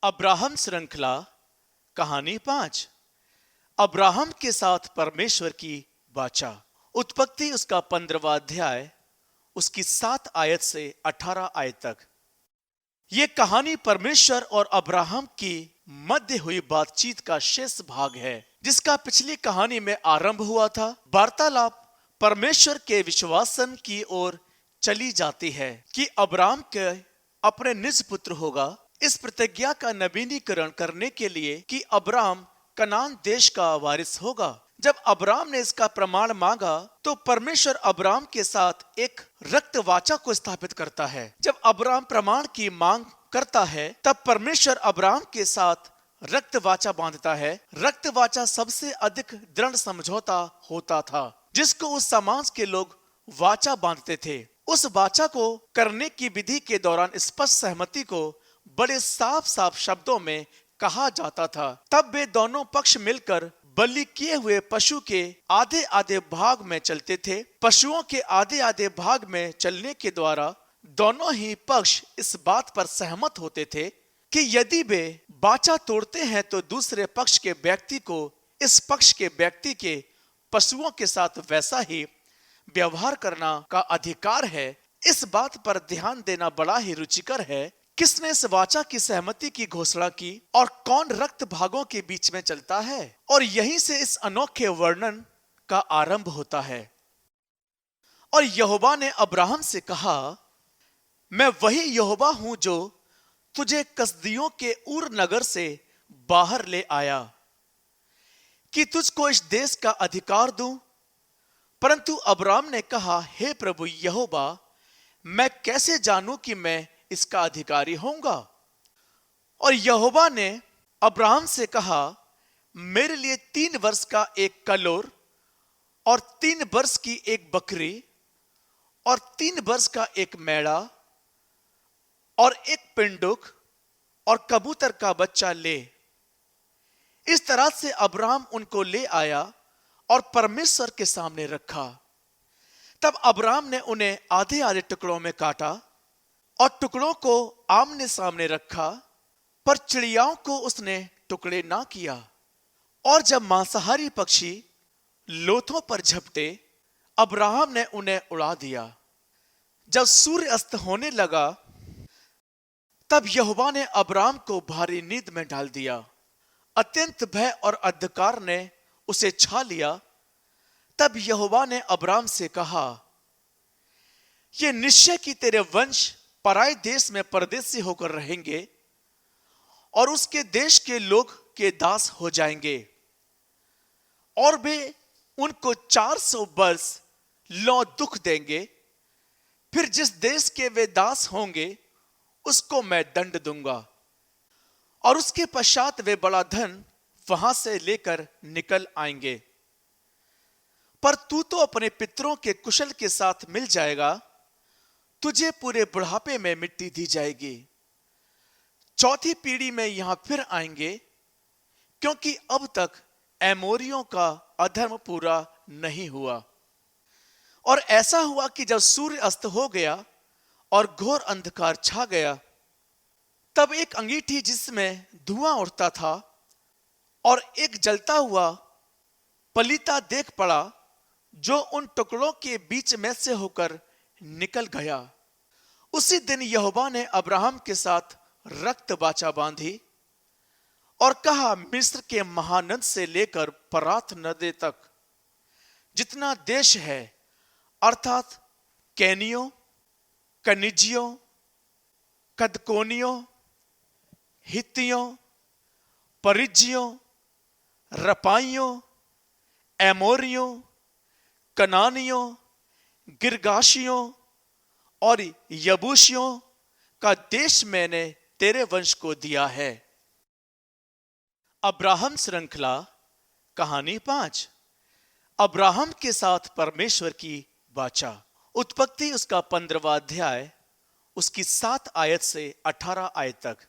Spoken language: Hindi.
अब्राहम श्रृंखला कहानी 5। अब्राहम के साथ परमेश्वर की वाचा। उत्पत्ति उसका 15वां अध्याय, उसकी 7 आयत से 18 आयत तक। यह कहानी परमेश्वर और अब्राहम की मध्य हुई बातचीत का शेष भाग है, जिसका पिछली कहानी में आरंभ हुआ था। वार्तालाप परमेश्वर के विश्वासन की ओर चली जाती है कि अब्राहम के अपने निज पुत्र होगा। इस प्रतिज्ञा का नवीनीकरण करने के लिए कि अब्राहम कनान देश का वारिस होगा। जब अब्राहम ने इसका प्रमाण मांगा तो परमेश्वर अब्राहम के साथ एक रक्त वाचा को स्थापित करता है। जब अब्राहम प्रमाण की मांग करता है तब परमेश्वर अब्राहम के साथ रक्त वाचा बांधता है। रक्त वाचा सबसे अधिक दृढ़ समझौता होता था जिसको उस समाज के लोग वाचा बांधते थे। उस वाचा को करने की विधि के दौरान स्पष्ट सहमति को बड़े साफ साफ शब्दों में कहा जाता था। तब वे दोनों पक्ष मिलकर बलि किए हुए पशु के आधे आधे भाग में चलते थे। पशुओं के आधे आधे भाग में चलने के द्वारा दोनों ही पक्ष इस बात पर सहमत होते थे कि यदि वे वाचा तोड़ते हैं तो दूसरे पक्ष के व्यक्ति को इस पक्ष के व्यक्ति के पशुओं के साथ वैसा ही व्यवहार करना का अधिकार है। इस बात पर ध्यान देना बड़ा ही रुचिकर है। किसने इस वाचा की सहमति की घोषणा की और कौन रक्त भागों के बीच में चलता है, और यहीं से इस अनोखे वर्णन का आरंभ होता है। और यहोवा ने अब्राहम से कहा, मैं वही यहोवा हूं जो तुझे कसदियों के ऊर नगर से बाहर ले आया कि तुझको इस देश का अधिकार दूं। परंतु अब्राहम ने कहा, हे प्रभु यहोवा, मैं कैसे जानूं कि मैं इसका अधिकारी होऊंगा। और यहोवा ने अब्राहम से कहा, मेरे लिए 3 वर्ष का एक कलोर और 3 वर्ष की एक बकरी और 3 वर्ष का एक मेढ़ा और एक पिंडुक और कबूतर का बच्चा ले। इस तरह से अब्राहम उनको ले आया और परमेश्वर के सामने रखा। तब अब्राहम ने उन्हें आधे आधे टुकड़ों में काटा और टुकड़ों को आमने सामने रखा, पर चिड़ियाओं को उसने टुकड़े ना किया। और जब मांसाहारी पक्षी लोथों पर झपटे, अब्राहम ने उन्हें उड़ा दिया। जब सूर्य अस्त होने लगा तब यहोवा ने अब्राहम को भारी नींद में डाल दिया। अत्यंत भय और अंधकार ने उसे छा लिया। तब यहोवा ने अब्राहम से कहा, यह निश्चय कि तेरे वंश पराए देश में परदेसी होकर रहेंगे और उसके देश के लोग के दास हो जाएंगे, और वे उनको 400 वर्ष लौ दुख देंगे। फिर जिस देश के वे दास होंगे उसको मैं दंड दूंगा, और उसके पश्चात वे बड़ा धन वहां से लेकर निकल आएंगे। पर तू तो अपने पितरों के कुशल के साथ मिल जाएगा। तुझे पूरे बुढ़ापे में मिट्टी दी जाएगी। 4थी पीढ़ी में यहां फिर आएंगे, क्योंकि अब तक एमोरियों का अधर्म पूरा नहीं हुआ। और ऐसा हुआ कि जब सूर्य अस्त हो गया और घोर अंधकार छा गया, तब एक अंगीठी जिसमें धुआं उठता था और एक जलता हुआ पलीता देख पड़ा, जो उन टुकड़ों के बीच में से होकर निकल गया। उसी दिन यहोवा ने अब्राहम के साथ रक्त वाचा बांधी और कहा, मिस्र के महानद से लेकर परात नदी तक जितना देश है, अर्थात कैनियों, कनिजियों, कदकोनियों, हित्तियों, परिज्जियों, रपाइयों, एमोरियों, कनानियों, गिरगाशियों और यबूसियों का देश मैंने तेरे वंश को दिया है। अब्राहम श्रृंखला कहानी 5। अब्राहम के साथ परमेश्वर की वाचा। उत्पत्ति उसका 15वां अध्याय, उसकी 7 आयत से 18 आयत तक।